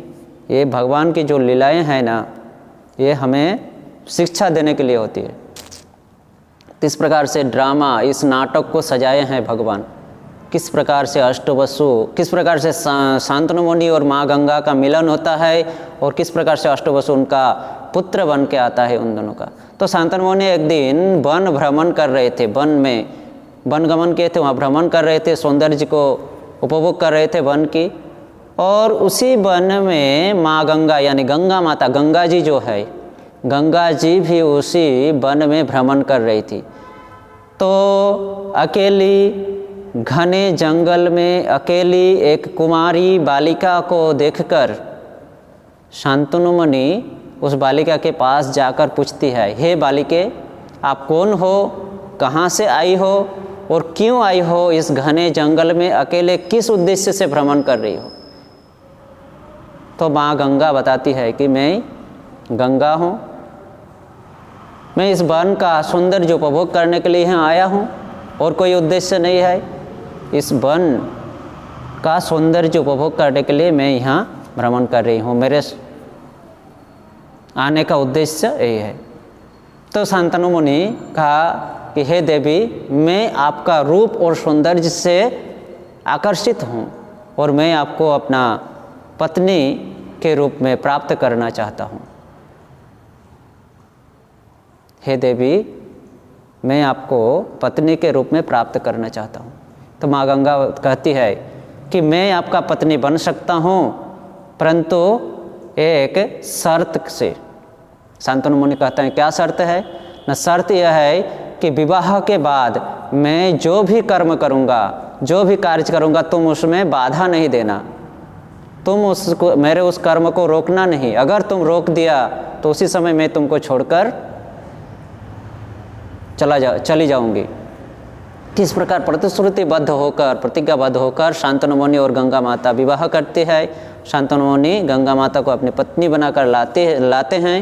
ये भगवान की जो लीलाएं हैं ना, ये हमें शिक्षा देने के लिए होती है। किस प्रकार से ड्रामा, इस नाटक को सजाए हैं भगवान, किस प्रकार से अष्टवसु, किस प्रकार से शांतनु मुनि और माँ गंगा का मिलन होता है और किस प्रकार से अष्टवसु उनका पुत्र बन के आता है उन दोनों का। तो शांतनु मुनि एक दिन वन भ्रमण कर रहे थे, वन में वनगमन किए थे, वहाँ भ्रमण कर रहे थे, सौंदर्य को उपभोग कर रहे थे वन की। और उसी वन में माँ गंगा यानी गंगा माता, गंगा जी जो है, गंगा जी भी उसी वन में भ्रमण कर रही थी। तो अकेली घने जंगल में अकेली एक कुमारी बालिका को देखकर शांतनु मुनि उस बालिका के पास जाकर पूछती है, हे बालिके, आप कौन हो, कहाँ से आई हो और क्यों आई हो, इस घने जंगल में अकेले किस उद्देश्य से भ्रमण कर रही हो। तो माँ गंगा बताती है कि मैं गंगा हूँ, मैं इस वन का सौंदर्य उपभोग करने के लिए यहाँ आया हूँ और कोई उद्देश्य नहीं है। इस वन का सौंदर्य उपभोग करने के लिए मैं यहाँ भ्रमण कर रही हूँ, मेरे आने का उद्देश्य यही है। तो शांतनु मुनि कहा कि हे देवी, मैं आपका रूप और सौंदर्य से आकर्षित हूँ और मैं आपको अपना पत्नी के रूप में प्राप्त करना चाहता हूँ। हे देवी, मैं आपको पत्नी के रूप में प्राप्त करना चाहता हूँ। तो माँ गंगा कहती है कि मैं आपका पत्नी बन सकता हूँ, परंतु एक शर्त से। शांतनु मुनि कहते हैं क्या शर्त है न, शर्त यह है कि विवाह के बाद मैं जो भी कर्म करूँगा, जो भी कार्य करूँगा, तुम उसमें बाधा नहीं देना, तुम उसको, मेरे उस कर्म को रोकना नहीं। अगर तुम रोक दिया तो उसी समय मैं तुमको छोड़कर चली जाऊंगी। किस प्रकार प्रतिश्रुतिबद्ध होकर, प्रतिज्ञाबद्ध होकर शांतनु मुनि और गंगा माता विवाह करते हैं। शांतनु मुनि गंगा माता को अपनी पत्नी बनाकर लाते हैं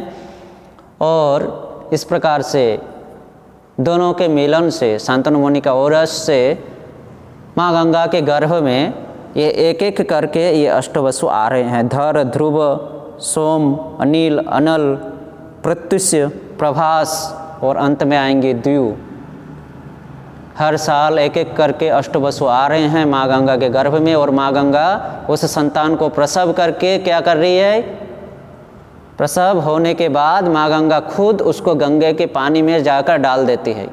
और इस प्रकार से दोनों के मिलन से, शांतनु मुनि का औरस से माँ गंगा के गर्भ में ये एक एक करके ये अष्टवसु आ रहे हैं। धर, ध्रुव, सोम, अनिल, अनल, प्रत्युष्य, प्रभास और अंत में आएंगे द्यू। हर साल एक एक करके अष्टवसु आ रहे हैं माँ गंगा के गर्भ में और माँ गंगा उस संतान को प्रसव करके क्या कर रही है, प्रसव होने के बाद माँ गंगा खुद उसको गंगे के पानी में जाकर डाल देती है।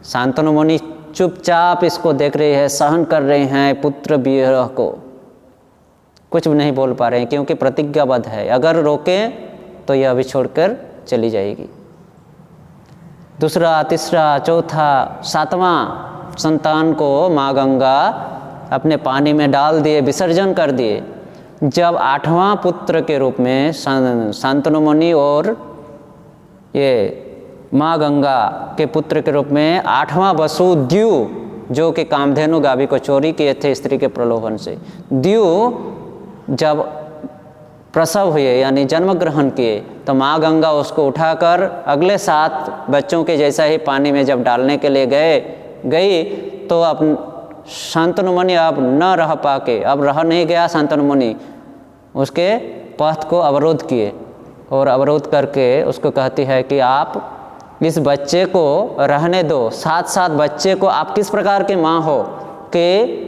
शांतनु मुनि चुपचाप इसको देख रहे हैं, सहन कर रहे हैं पुत्र विरह को, कुछ भी नहीं बोल पा रहे हैं क्योंकि प्रतिज्ञाबद्ध है, अगर रोकें तो यह अभी छोड़कर चली जाएगी। दूसरा, तीसरा, चौथा, सातवां संतान को माँ गंगा अपने पानी में डाल दिए, विसर्जन कर दिए। जब आठवां पुत्र के रूप में शांतनु मुनि और ये माँ गंगा के पुत्र के रूप में आठवां वसु द्यू, जो कि कामधेनु गाभी को चोरी किए थे स्त्री के प्रलोभन से, द्यू जब प्रसव हुए यानी जन्म ग्रहण किए तो माँ गंगा उसको उठाकर अगले 7 बच्चों के जैसा ही पानी में जब डालने के लिए गई तो अब शांतनु मुनि अब न रह पाके, अब रह नहीं गया शांतनु मुनि, उसके पथ को अवरोध किए और अवरोध करके उसको कहती है कि आप इस बच्चे को रहने दो, 7 बच्चे को आप किस प्रकार के माँ हो कि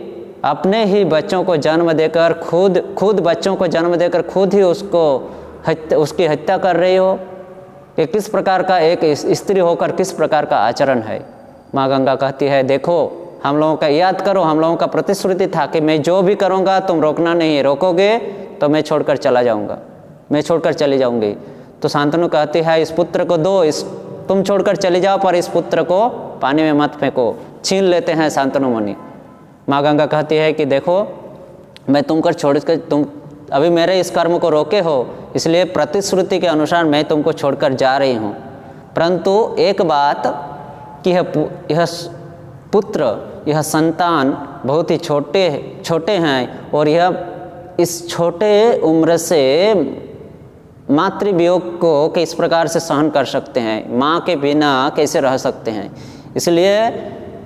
अपने ही बच्चों को जन्म देकर खुद बच्चों को जन्म देकर खुद ही उसकी हत्या कर रही हो। ये किस प्रकार का एक स्त्री होकर किस प्रकार का आचरण है। माँ गंगा कहती है देखो, हम लोगों का याद करो, हम लोगों का प्रतिश्रुति था कि मैं जो भी करूँगा तुम रोकना नहीं, रोकोगे तो मैं छोड़कर चला जाऊँगा, मैं छोड़कर चली जाऊँगी। तो शांतनु कहती है इस पुत्र को दो, तुम छोड़कर चले जाओ पर इस पुत्र को पानी में मत फेंको। छीन लेते हैं शांतनु मुनि। माँ गंगा कहती है कि देखो, मैं तुमको छोड़कर, तुम अभी मेरे इस कर्म को रोके हो, इसलिए प्रतिश्रुति के अनुसार मैं तुमको छोड़कर जा रही हूँ, परंतु एक बात कि यह पुत्र, यह संतान बहुत ही छोटे हैं और यह इस छोटे उम्र से मातृवियोग को किस प्रकार से सहन कर सकते हैं, माँ के बिना कैसे रह सकते हैं। इसलिए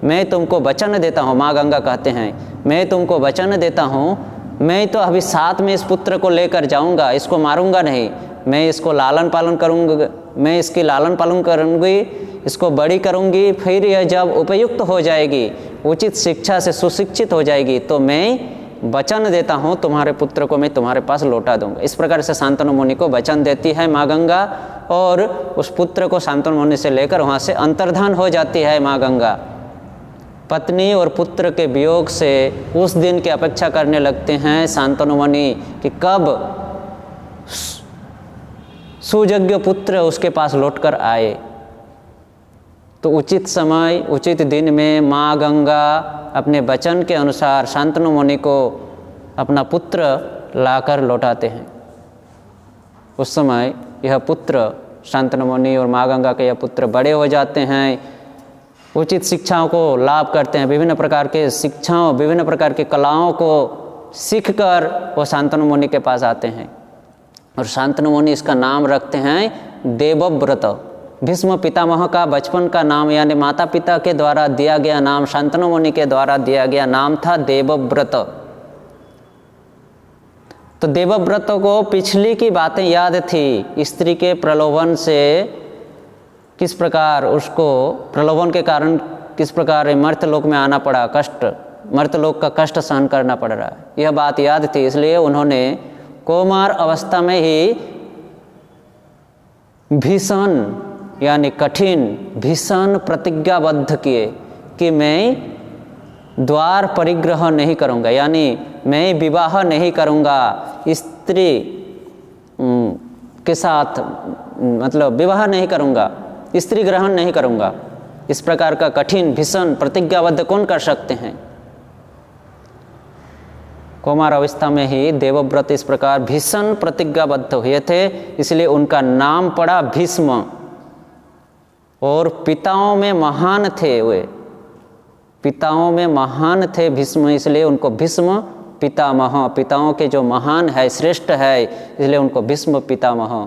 मैं तुमको वचन देता हूँ, माँ गंगा कहते हैं मैं तुमको वचन देता हूँ, मैं तो अभी साथ में इस पुत्र को लेकर जाऊँगा, इसको मारूँगा नहीं, मैं इसको लालन पालन करूँगा, मैं इसकी लालन पालन करूँगी, इसको बड़ी करूँगी, फिर यह जब उपयुक्त हो जाएगी, उचित शिक्षा से सुशिक्षित हो जाएगी, तो मैं वचन देता हूँ तुम्हारे पुत्र को मैं तुम्हारे पास लौटा दूंगा। इस प्रकार से शांतनु मुनि को वचन देती है माँ गंगा, और उस पुत्र को शांतनु मुनि से लेकर वहाँ से अंतर्धान हो जाती है माँ गंगा। पत्नी और पुत्र के वियोग से उस दिन की अपेक्षा करने लगते हैं शांतनु मुनि कि कब सुयोग्य पुत्र उसके पास लौटकर आए। तो उचित समय उचित दिन में माँ गंगा अपने वचन के अनुसार शांतनु मुनि को अपना पुत्र लाकर लौटाते हैं। उस समय यह पुत्र शांतनु मुनि और माँ गंगा के यह पुत्र बड़े हो जाते हैं, उचित शिक्षाओं को लाभ करते हैं, विभिन्न प्रकार के शिक्षाओं, विभिन्न प्रकार की कलाओं को सीखकर वो शांतनु मुनि के पास आते हैं। और शांतनु मुनि इसका नाम रखते हैं देवव्रत। भीष्म पितामह का बचपन का नाम यानी माता पिता के द्वारा दिया गया नाम, शांतनु मुनि के द्वारा दिया गया नाम था देवव्रत। तो देवव्रत को पिछली की बातें याद थी, स्त्री के प्रलोभन से किस प्रकार उसको प्रलोभन के कारण किस प्रकार मर्त्यलोक में आना पड़ा, कष्ट, मर्त्यलोक का कष्ट सहन करना पड़ रहा है, यह बात याद थी। इसलिए उन्होंने कौमार अवस्था में ही भीषण यानी कठिन भीषण प्रतिज्ञाबद्ध किए कि मैं द्वार परिग्रह नहीं करूँगा, यानी मैं विवाह नहीं करूँगा स्त्री के साथ, मतलब विवाह नहीं करूँगा, स्त्री ग्रहण नहीं करूँगा। इस प्रकार का कठिन भीषण प्रतिज्ञाबद्ध कौन कर सकते हैं? कौमार अवस्था में ही देवव्रत इस प्रकार भीषण प्रतिज्ञाबद्ध हुए थे, इसलिए उनका नाम पड़ा भीष्म। और पिताओं में महान थे वे, पिताओं में महान थे भीष्म, इसलिए उनको भीष्म पितामह, पिताओं के जो महान है श्रेष्ठ है, इसलिए उनको भीष्म पितामह।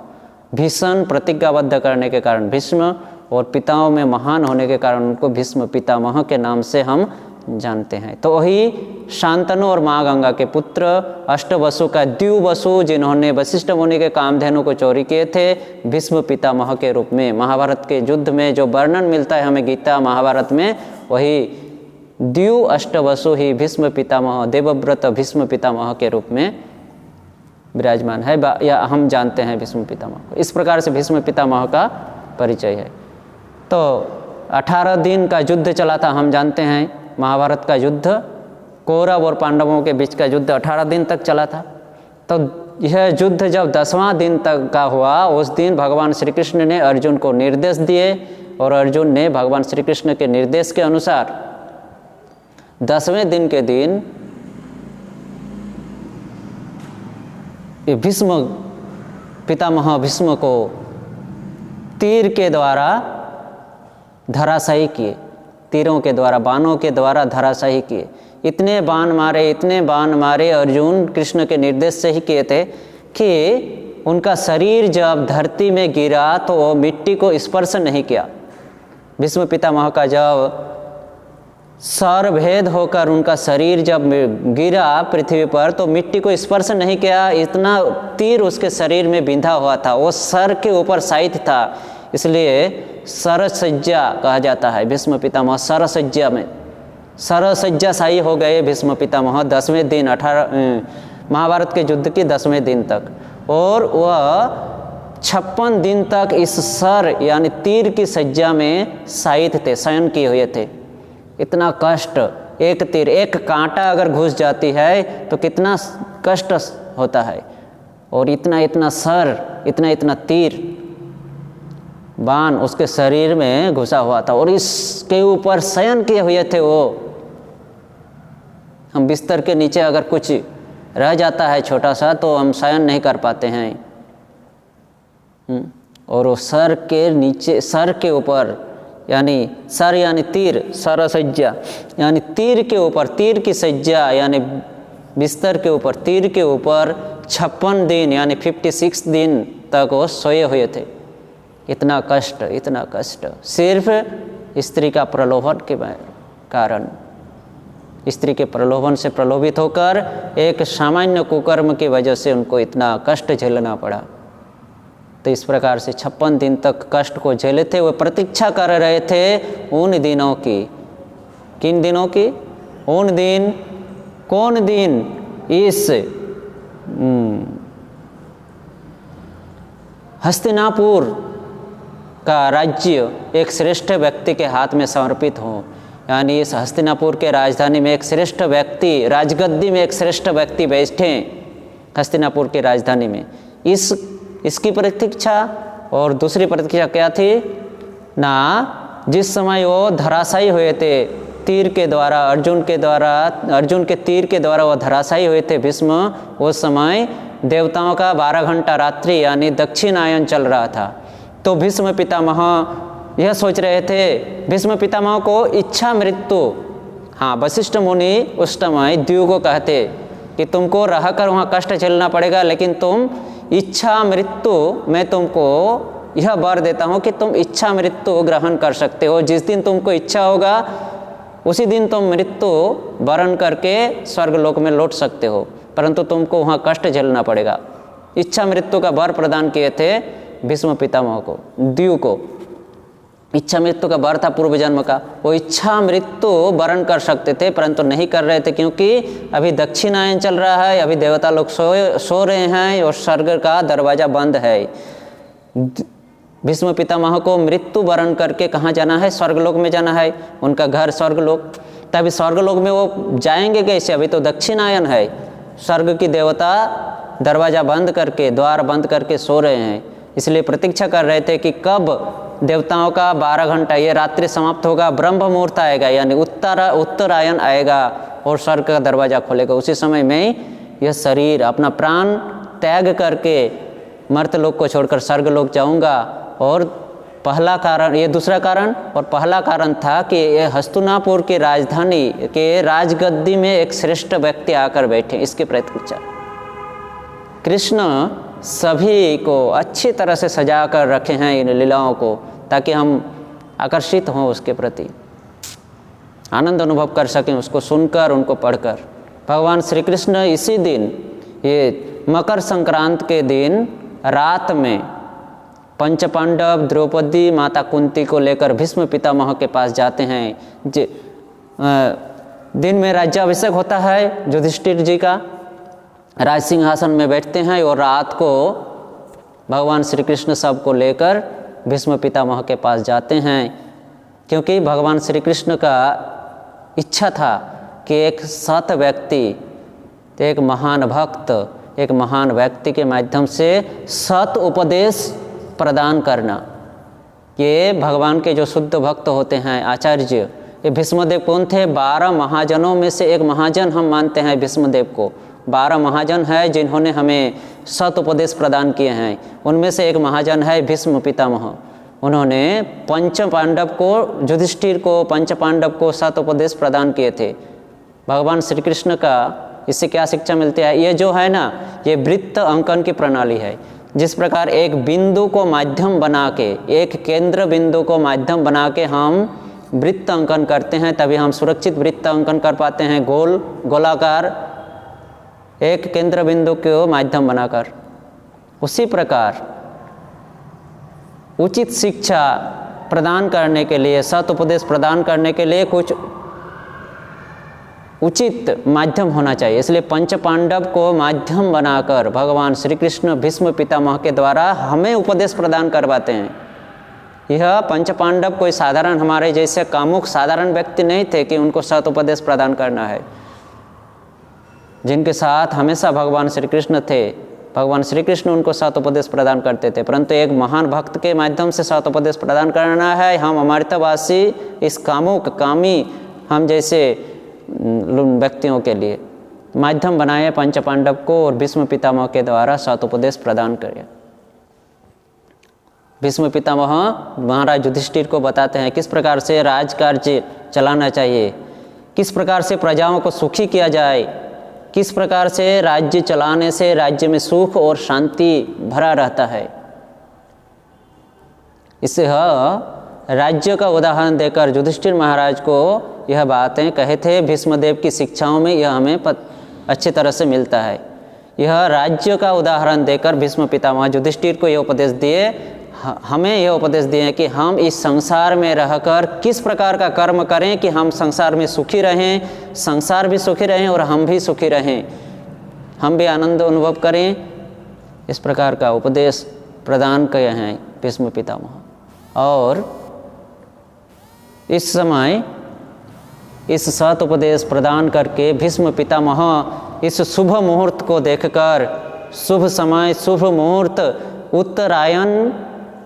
भीषण प्रतिज्ञाबद्ध करने के कारण भीष्म, और पिताओं में महान होने के कारण उनको भीष्म पितामह के नाम से हम जानते हैं। तो वही शांतनु और माँ गंगा के पुत्र अष्टवसु का द्विवसु, जिन्होंने वशिष्ठ मुनि के कामधेनु को चोरी किए थे, भीष्म पितामह के रूप में महाभारत के युद्ध में जो वर्णन मिलता है हमें गीता महाभारत में, वही द्यु अष्टवसु ही भीष्म पितामह, देवव्रत भीष्म पितामह के रूप में विराजमान है, या हम जानते हैं भीष्म पितामह को। इस प्रकार से भीष्म पितामह का परिचय है। तो 18 दिन का युद्ध चला था, हम जानते हैं महाभारत का युद्ध, कौरव और पांडवों के बीच का युद्ध 18 दिन तक चला था। तो यह युद्ध जब 10वां दिन तक का हुआ, उस दिन भगवान श्री कृष्ण ने अर्जुन को निर्देश दिए, और अर्जुन ने भगवान श्री कृष्ण के निर्देश के अनुसार 10वें दिन के दिन भीष्म पितामह भीष्म को तीर के द्वारा धराशायी किए, तीरों के द्वारा, बाणों के द्वारा धराशायी किए। इतने बाण मारे अर्जुन कृष्ण के निर्देश से ही किए थे कि उनका शरीर जब धरती में गिरा तो वो मिट्टी को स्पर्श नहीं किया। भीष्म पितामह का जब सर भेद होकर उनका शरीर जब गिरा पृथ्वी पर तो मिट्टी को स्पर्श नहीं किया, इतना तीर उसके शरीर में बिंधा हुआ था, वो सर के ऊपर शायित था, इसलिए सरसज्जा कहा जाता है। भीष्म पितामह सरसज्जा में सरसज्जाशायी हो गए भीष्म पितामह 10वें दिन, 18 महाभारत के युद्ध के 10वें दिन तक, और वह 56 दिन तक इस सर यानी तीर की सज्जा में शायित थे, शयन किए हुए थे। इतना कष्ट, एक तीर, एक कांटा अगर घुस जाती है तो कितना कष्ट होता है, और इतना इतना सर, इतना इतना तीर बाण उसके शरीर में घुसा हुआ था, और इसके ऊपर शयन किए हुए थे वो। हम बिस्तर के नीचे अगर कुछ रह जाता है छोटा सा तो हम शयन नहीं कर पाते हैं, और वो सर के नीचे, सर के ऊपर, यानी सर यानी तीर, सरसज्जा यानी तीर के ऊपर, तीर की सज्जा यानी बिस्तर के ऊपर, तीर के ऊपर 56 दिन यानी 56 दिन तक वो सोए हुए थे। इतना कष्ट, इतना कष्ट, सिर्फ स्त्री का प्रलोभन के कारण, स्त्री के प्रलोभन से प्रलोभित होकर एक सामान्य कुकर्म की वजह से उनको इतना कष्ट झेलना पड़ा। तो इस प्रकार से 56 दिन तक कष्ट को झेले थे। वो प्रतीक्षा कर रहे थे उन दिनों की। किन दिनों की? उन दिन। कौन दिन? इस हस्तिनापुर का राज्य एक श्रेष्ठ व्यक्ति के हाथ में समर्पित हो। यानी इस हस्तिनापुर के राजधानी में एक श्रेष्ठ व्यक्ति, राजगद्दी में एक श्रेष्ठ व्यक्ति बैठे हस्तिनापुर की राजधानी में। इसकी प्रतीक्षा। और दूसरी प्रतीक्षा क्या थी ना, जिस समय वो धराशायी हुए थे तीर के द्वारा, अर्जुन के तीर के द्वारा वो धराशायी हुए थे भीष्म, उस समय देवताओं का 12 घंटा रात्रि यानी दक्षिणायन चल रहा था। तो भीष्म पितामह यह सोच रहे थे, भीष्म पितामह को इच्छा मृत्यु, हाँ वशिष्ठ मुनि उस समय द्यू को कहते कि तुमको रहकर वहाँ कष्ट झेलना पड़ेगा, लेकिन तुम इच्छा मृत्यु, मैं तुमको यह वर देता हूँ कि तुम इच्छा मृत्यु ग्रहण कर सकते हो। जिस दिन तुमको इच्छा होगा उसी दिन तुम मृत्यु वरण करके स्वर्गलोक में लौट सकते हो, परंतु तुमको वहाँ कष्ट झेलना पड़ेगा। इच्छा मृत्यु का वर प्रदान किए थे भीष्म पितामह को, द्यू को। इच्छा मृत्यु का वर था पूर्व जन्म का। वो इच्छा मृत्यु वरण कर सकते थे, परंतु नहीं कर रहे थे, क्योंकि अभी दक्षिणायन चल रहा है, अभी देवता लोग सो रहे हैं और स्वर्ग का दरवाजा बंद है। भीष्म पितामह को मृत्यु वरण करके कहाँ जाना है? स्वर्गलोक में जाना है, उनका घर स्वर्गलोक। तभी स्वर्गलोक में वो जाएंगे कैसे? अभी तो दक्षिणायन है, स्वर्ग की देवता दरवाजा बंद करके, द्वार बंद करके सो रहे हैं। इसलिए प्रतीक्षा कर रहे थे कि कब देवताओं का 12 घंटा, ये रात्रि समाप्त होगा, ब्रह्म मुहूर्त आएगा यानी उत्तरायण आएगा और स्वर्ग का दरवाजा खोलेगा। उसी समय में यह शरीर अपना प्राण त्याग करके मर्तलोक को छोड़कर स्वर्गलोक जाऊंगा। और पहला कारण, ये दूसरा कारण, और पहला कारण था कि ये हस्तिनापुर की राजधानी के राजगद्दी में एक श्रेष्ठ व्यक्ति आकर बैठे, इसकी प्रतीक्षा। कृष्ण सभी को अच्छी तरह से सजा कर रखे हैं इन लीलाओं को, ताकि हम आकर्षित हों उसके प्रति, आनंद अनुभव कर सकें उसको सुनकर, उनको पढ़कर। भगवान श्री कृष्ण इसी दिन, ये मकर संक्रांत के दिन रात में पंचपांडव, द्रौपदी, माता कुंती को लेकर भीष्म पितामह के पास जाते हैं। दिन में राज्याभिषेक होता है युधिष्ठिर जी का, राज सिंहासन में बैठते हैं, और रात को भगवान श्री कृष्ण सब को लेकर भीष्म पितामह के पास जाते हैं, क्योंकि भगवान श्री कृष्ण का इच्छा था कि एक सत व्यक्ति, एक महान भक्त, एक महान व्यक्ति के माध्यम से सत उपदेश प्रदान करना। ये भगवान के जो शुद्ध भक्त होते हैं आचार्य, ये भीष्मदेव कौन थे? 12 महाजनों में से एक महाजन हम मानते हैं भीष्मदेव को। 12 महाजन है जिन्होंने हमें सत उपदेश प्रदान किए हैं, उनमें से एक महाजन है भीष्म पितामह। उन्होंने पंच पांडव को, युधिष्ठिर को, पंच पांडव को सत उपदेश प्रदान किए थे। भगवान श्री कृष्ण का इससे क्या शिक्षा मिलती है? ये जो है ना, ये वृत्त अंकन की प्रणाली है। जिस प्रकार एक बिंदु को माध्यम बना के, एक केंद्र बिंदु को माध्यम बना के हम वृत्त अंकन करते हैं, तभी हम सुरक्षित वृत्त अंकन कर पाते हैं, गोलाकार एक केंद्र बिंदु को माध्यम बनाकर। उसी प्रकार उचित शिक्षा प्रदान करने के लिए, सत उपदेश प्रदान करने के लिए कुछ उचित माध्यम होना चाहिए। इसलिए पंच पांडव को माध्यम बनाकर भगवान श्री कृष्ण भीष्म पितामह के द्वारा हमें उपदेश प्रदान करवाते हैं। यह पंच पांडव कोई साधारण हमारे जैसे कामुक साधारण व्यक्ति नहीं थे कि उनको सत उपदेश प्रदान करना है, जिनके साथ हमेशा भगवान श्री कृष्ण थे। भगवान श्री कृष्ण उनको सत उपदेश प्रदान करते थे, परंतु एक महान भक्त के माध्यम से सत उपदेश प्रदान करना है। हम अमृतवासी इस कामुक कामी हम जैसे व्यक्तियों के लिए माध्यम बनाए पंच पांडव को, और भीष्म पितामह के द्वारा सत उपदेश प्रदान करें। भीष्म पितामह महाराज युधिष्ठिर को बताते हैं किस प्रकार से राजकार्य चलाना चाहिए, किस प्रकार से प्रजाओं को सुखी किया जाए, किस प्रकार से राज्य चलाने से राज्य में सुख और शांति भरा रहता है। इससे राज्य का उदाहरण देकर युधिष्ठिर महाराज को यह बातें कहे थे। भीष्मदेव की शिक्षाओं में यह हमें अच्छी तरह से मिलता है यह राज्य का उदाहरण देकर भीष्म पितामह युधिष्ठिर को यह उपदेश दिए, हमें यह उपदेश दिए कि हम इस संसार में रहकर किस प्रकार का कर्म करें कि हम संसार में सुखी रहें, संसार भी सुखी रहें और हम भी सुखी रहें, हम भी आनंद अनुभव करें। इस प्रकार का उपदेश प्रदान किए हैं भीष्म पितामह। और इस समय इस सत उपदेश प्रदान करके भीष्म पितामह इस शुभ मुहूर्त को देखकर, शुभ समय, शुभ मुहूर्त, उत्तरायण,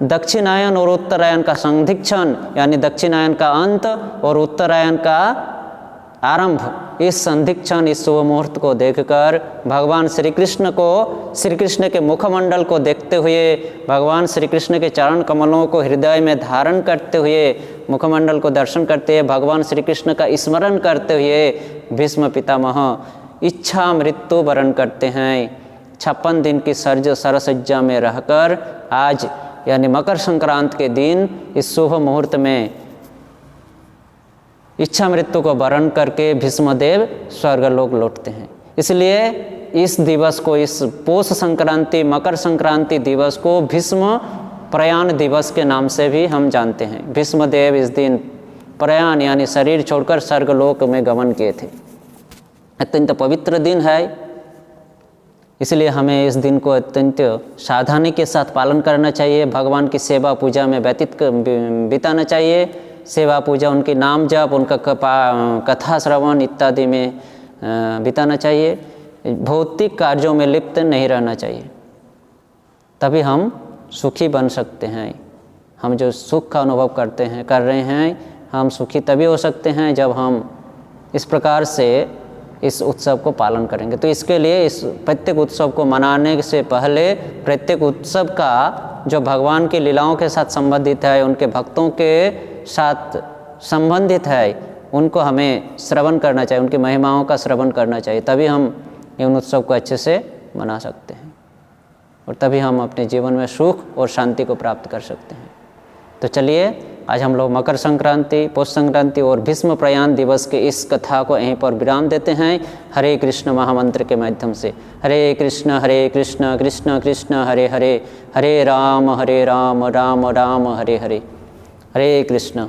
दक्षिणायन और उत्तरायण का संधिक्षण यानी दक्षिणायन का अंत और उत्तरायण का आरंभ, इस संधिक्षण, इस शुभ मुहूर्त को देखकर भगवान श्री कृष्ण को, श्री कृष्ण के मुखमंडल को देखते हुए, भगवान श्री कृष्ण के चरण कमलों को हृदय में धारण करते हुए, मुखमंडल को दर्शन करते हुए, भगवान श्री कृष्ण का स्मरण करते हुए भीष्म पितामह इच्छा मृत्यु वरण करते हैं। 56 दिन की सरसज्जा में रहकर आज यानी मकर संक्रांति के दिन इस शुभ मुहूर्त में इच्छा मृत्यु को वरण करके भीष्मदेव स्वर्गलोक लौटते हैं। इसलिए इस दिवस को, इस पौष संक्रांति, मकर संक्रांति दिवस को भीष्म प्रयाण दिवस के नाम से भी हम जानते हैं। भीष्मदेव इस दिन प्रयाण यानी शरीर छोड़कर स्वर्गलोक में गमन किए थे। अत्यंत पवित्र दिन है, इसलिए हमें इस दिन को अत्यंत सावधानी के साथ पालन करना चाहिए। भगवान की सेवा पूजा में बिताना चाहिए। सेवा पूजा, उनके नाम जप, उनका कथा श्रवण इत्यादि में बिताना चाहिए। भौतिक कार्यों में लिप्त नहीं रहना चाहिए, तभी हम सुखी बन सकते हैं। हम जो सुख का अनुभव कर रहे हैं, हम सुखी तभी हो सकते हैं जब हम इस प्रकार से इस उत्सव को पालन करेंगे। तो इसके लिए इस प्रत्येक उत्सव को मनाने से पहले प्रत्येक उत्सव का जो भगवान की लीलाओं के साथ संबंधित है, उनके भक्तों के साथ संबंधित है, उनको हमें श्रवण करना चाहिए, उनकी महिमाओं का श्रवण करना चाहिए। तभी हम इन उत्सव को अच्छे से मना सकते हैं और तभी हम अपने जीवन में सुख और शांति को प्राप्त कर सकते हैं। तो चलिए आज हम लोग मकर संक्रांति, पौष संक्रांति और भीष्म प्रयाण दिवस के इस कथा को यहीं पर विराम देते हैं हरे कृष्ण महामंत्र के माध्यम से। हरे कृष्ण कृष्ण कृष्ण हरे हरे, हरे राम राम राम हरे हरे। हरे कृष्ण।